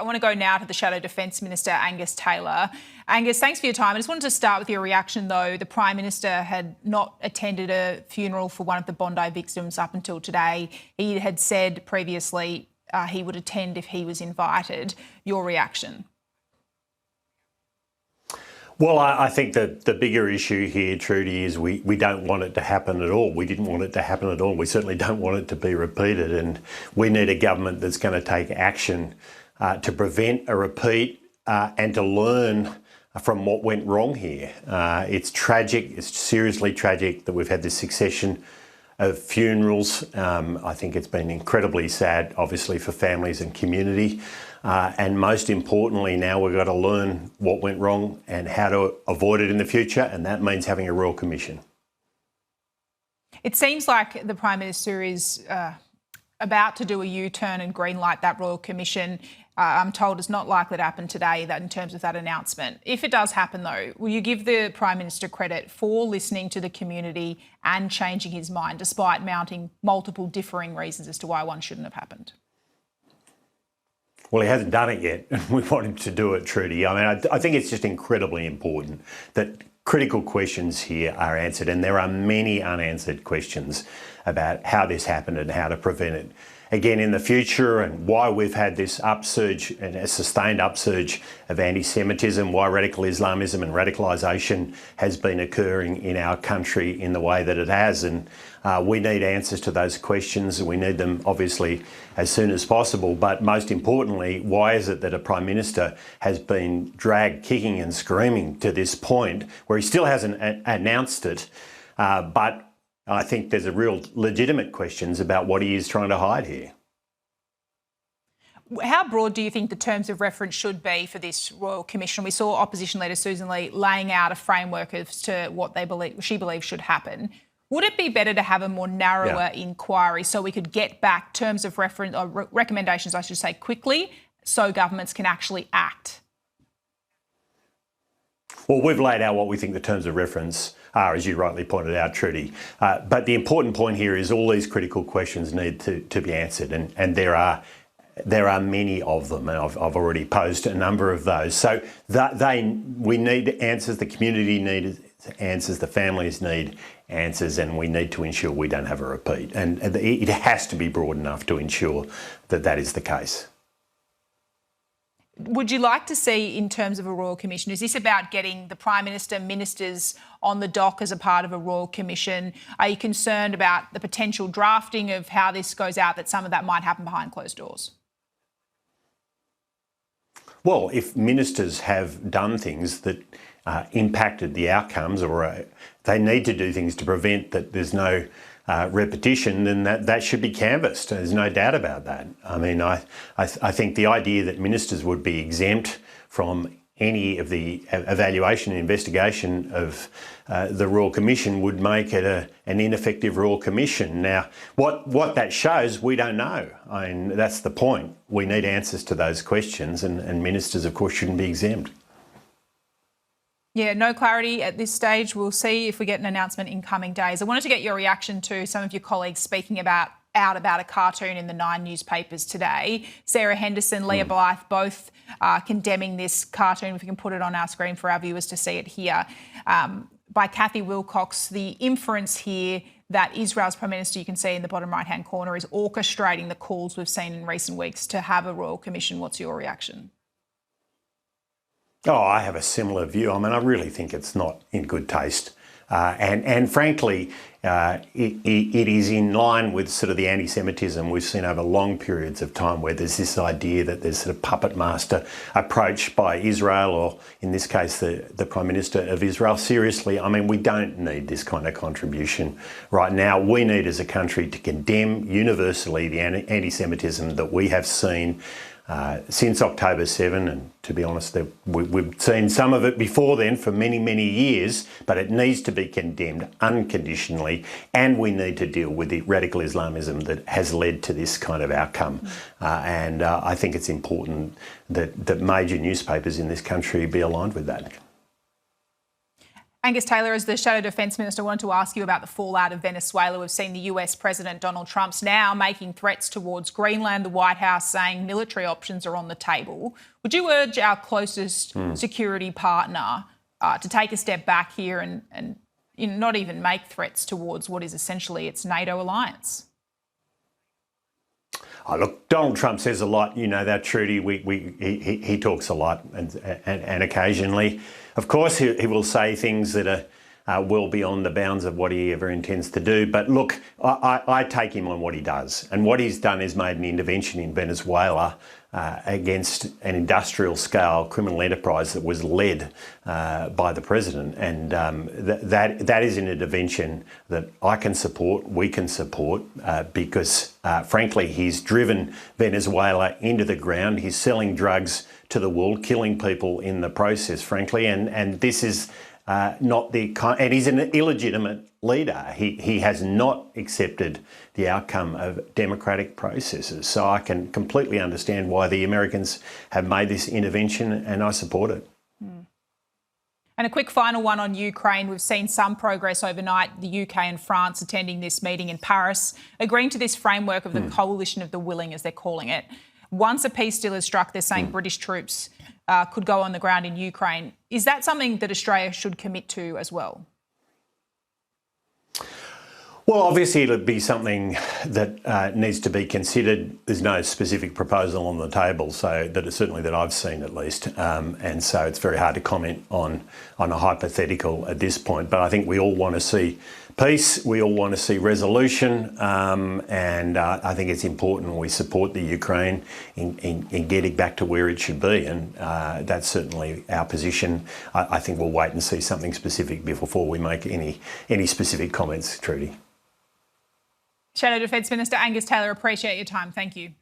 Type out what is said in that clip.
I want to go now to the Shadow Defence Minister, Angus Taylor. Angus, thanks for your time. I just wanted to start with your reaction, though. The Prime Minister had not attended a funeral for one of the Bondi victims up until today. He had said previously he would attend if he was invited. Your reaction? Well, I think that the bigger issue here, Trudy, is we don't want it to happen at all. We didn't want it to happen at all. We certainly don't want it to be repeated. And we need a government that's going to take action to prevent a repeat and to learn from what went wrong here. It's tragic. It's seriously tragic that we've had this succession of funerals. I think it's been incredibly sad, obviously, for families and community. And most importantly, now we've got to learn what went wrong and how to avoid it in the future, and that means having a Royal Commission. It seems like the Prime Minister is about to do a U-turn and greenlight that Royal Commission. I'm told it's not likely to happen today, that in terms of that announcement. If it does happen, though, will you give the Prime Minister credit for listening to the community and changing his mind, despite mounting multiple differing reasons as to why one shouldn't have happened? Well, he hasn't done it yet, and we want him to do it, Trudy. I mean, I think it's just incredibly important that critical questions here are answered, and there are many unanswered questions about how this happened and how to prevent it again in the future, and why we've had this upsurge and a sustained upsurge of anti-Semitism, why radical Islamism and radicalisation has been occurring in our country in the way that it has. And we need answers to those questions. We need them, obviously, as soon as possible. But most importantly, why is it that a Prime Minister has been dragged kicking and screaming to this point where he still hasn't announced it, but I think there's a real legitimate questions about what he is trying to hide here. How broad do you think the terms of reference should be for this Royal Commission? We saw Opposition Leader Susan Lee laying out a framework as to what she believes should happen. Would it be better to have a more narrower inquiry so we could get back terms of reference, or recommendations, I should say, quickly, so governments can actually act? Well, we've laid out what we think the terms of reference are, as you rightly pointed out, Trudy. But the important point here is all these critical questions need to be answered, and there are many of them, and I've already posed a number of those. So we need answers, the community needs answers, the families need answers, and we need to ensure we don't have a repeat. And it has to be broad enough to ensure that that is the case. Would you like to see, in terms of a Royal Commission, is this about getting the Prime Minister, ministers on the dock as a part of a Royal Commission? Are you concerned about the potential drafting of how this goes out, that some of that might happen behind closed doors? Well, if ministers have done things that impacted the outcomes, or they need to do things to prevent that there's no repetition, then that should be canvassed. There's no doubt about that. I mean, I think the idea that ministers would be exempt from any of the evaluation and investigation of the Royal Commission would make it an ineffective Royal Commission. Now, what that shows, we don't know. I mean, that's the point. We need answers to those questions, and ministers, of course, shouldn't be exempt. Yeah, no clarity at this stage. We'll see if we get an announcement in coming days. I wanted to get your reaction to some of your colleagues speaking about a cartoon in the 9 newspapers today. Sarah Henderson, Leah Blythe, both condemning this cartoon, if we can put it on our screen for our viewers to see it here, by Kathy Wilcox. The inference here that Israel's Prime Minister, you can see in the bottom right-hand corner, is orchestrating the calls we've seen in recent weeks to have a Royal Commission. What's your reaction? Oh, I have a similar view. I mean, I really think it's not in good taste. And frankly, it is in line with sort of the anti-Semitism we've seen over long periods of time, where there's this idea that there's sort of puppet master approach by Israel, or in this case, the Prime Minister of Israel. Seriously, I mean, we don't need this kind of contribution right now. We need, as a country, to condemn universally the anti-Semitism that we have seen since October 7, and to be honest, we've seen some of it before then for many, many years, but it needs to be condemned unconditionally, and we need to deal with the radical Islamism that has led to this kind of outcome. And I think it's important that major newspapers in this country be aligned with that. Angus Taylor, as the Shadow Defence Minister, wanted to ask you about the fallout of Venezuela. We've seen the US President Donald Trump's now making threats towards Greenland, the White House saying military options are on the table. Would you urge our closest security partner to take a step back here and not even make threats towards what is essentially its NATO alliance? Oh, look, Donald Trump says a lot, you know that, Trudy. He talks a lot and occasionally, of course, he will say things that are well beyond the bounds of what he ever intends to do. But look, I take him on what he does. And what he's done is made an intervention in Venezuela against an industrial scale criminal enterprise that was led by the president. And that is an intervention that I can support, we can support, because frankly, he's driven Venezuela into the ground. He's selling drugs to the world, killing people in the process, frankly. And this is not the kind, and he's an illegitimate leader. He has not accepted the outcome of democratic processes. So I can completely understand why the Americans have made this intervention, and I support it. And a quick final one on Ukraine. We've seen some progress overnight, the UK and France attending this meeting in Paris, agreeing to this framework of the coalition of the willing, as they're calling it. Once a peace deal is struck, they're saying British troops could go on the ground in Ukraine. Is that something that Australia should commit to as well? Well, obviously it'll be something that needs to be considered. There's no specific proposal on the table, so certainly that I've seen at least, and so it's very hard to comment on a hypothetical at this point. But I think we all want to see peace, we all want to see resolution, and I think it's important we support the Ukraine in getting back to where it should be, and that's certainly our position. I think we'll wait and see something specific before we make any specific comments, Trudy. Shadow Defence Minister Angus Taylor, appreciate your time. Thank you.